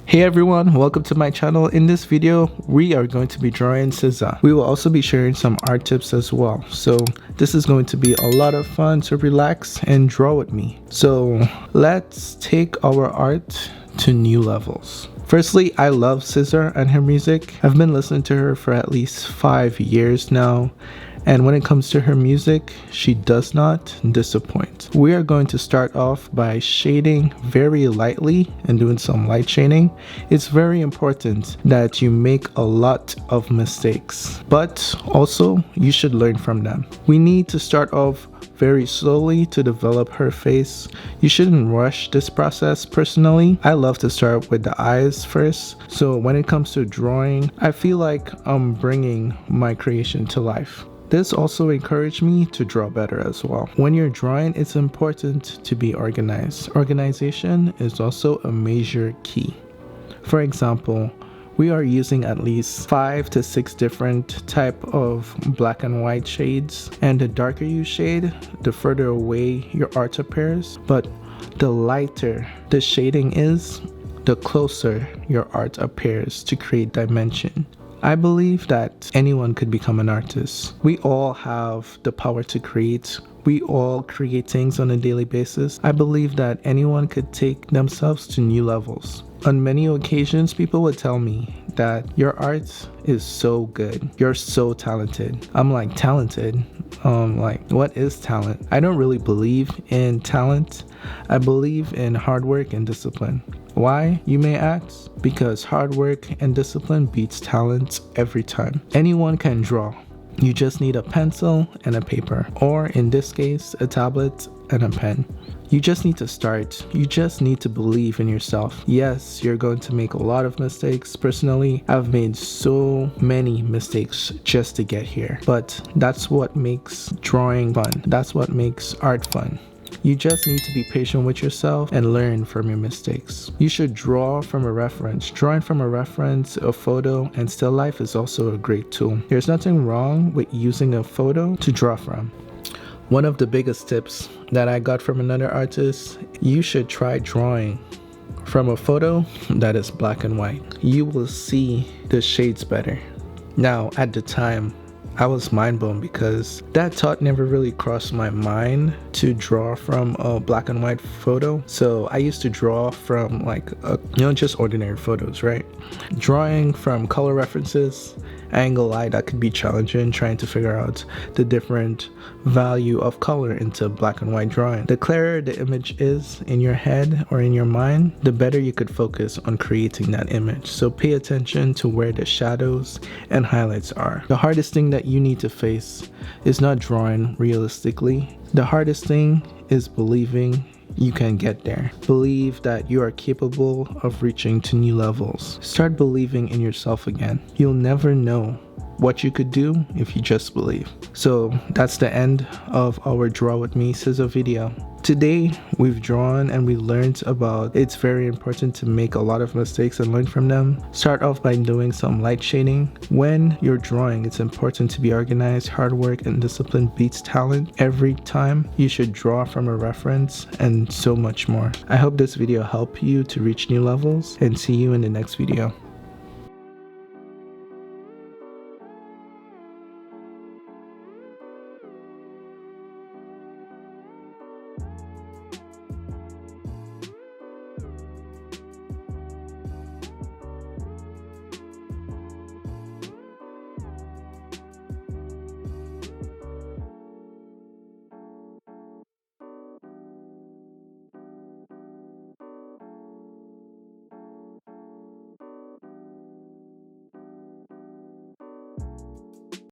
Hey everyone, welcome to my channel. In this video, we are going to be drawing SZA. We will also be sharing some art tips as well. So this is going to be a lot of fun, so relax and draw with me. So let's take our art to new levels. Firstly, I love SZA and her music. I've been listening to her for at least 5 years now. And when it comes to her music, she does not disappoint. We are going to start off by shading very lightly and doing some light shading. It's very important that you make a lot of mistakes, but also you should learn from them. We need to start off very slowly to develop her face. You shouldn't rush this process. Personally, I love to start with the eyes first. So when it comes to drawing, I feel like I'm bringing my creation to life. This also encouraged me to draw better as well. When you're drawing, it's important to be organized. Organization is also a major key. For example, we are using at least 5 to 6 different type of black and white shades, and the darker you shade, the further away your art appears, but the lighter the shading is, the closer your art appears to create dimension. I believe that anyone could become an artist. We all have the power to create. We all create things on a daily basis. I believe that anyone could take themselves to new levels. On many occasions, people would tell me that your art is so good. You're so talented. I'm like, talented? Like, what is talent? I don't really believe in talent. I believe in hard work and discipline. Why, you may ask? Because hard work and discipline beats talent every time. Anyone can draw. You just need a pencil and a paper, or in this case, a tablet and a pen. You just need to start. You just need to believe in yourself. Yes, you're going to make a lot of mistakes. Personally, I've made so many mistakes just to get here, but that's what makes drawing fun. That's what makes art fun. You just need to be patient with yourself and learn from your mistakes. You should draw from a reference. Drawing from a reference, a photo, and still life is also a great tool. There's nothing wrong with using a photo to draw from. One of the biggest tips that I got from another artist, you should try drawing from a photo that is black and white. You will see the shades better. Now, at the time, I was mind blown because that thought never really crossed my mind to draw from a black and white photo. So I used to draw from like, just ordinary photos, right? Drawing from color references, angle eye, that could be challenging, trying to figure out the different value of color into black and white drawing. The clearer the image is in your head or in your mind, the better you could focus on creating that image. So pay attention to where the shadows and highlights are. The hardest thing that you need to face is not drawing realistically. The hardest thing is believing you can get there. Believe that you are capable of reaching to new levels. Start believing in yourself again. You'll never know what you could do if you just believe. So that's the end of our Draw With Me SZA video. Today, we've drawn and we learned about it's very important to make a lot of mistakes and learn from them. Start off by doing some light shading. When you're drawing, it's important to be organized. Hard work and discipline beats talent every time. You should draw from a reference and so much more. I hope this video helped you to reach new levels, and see you in the next video.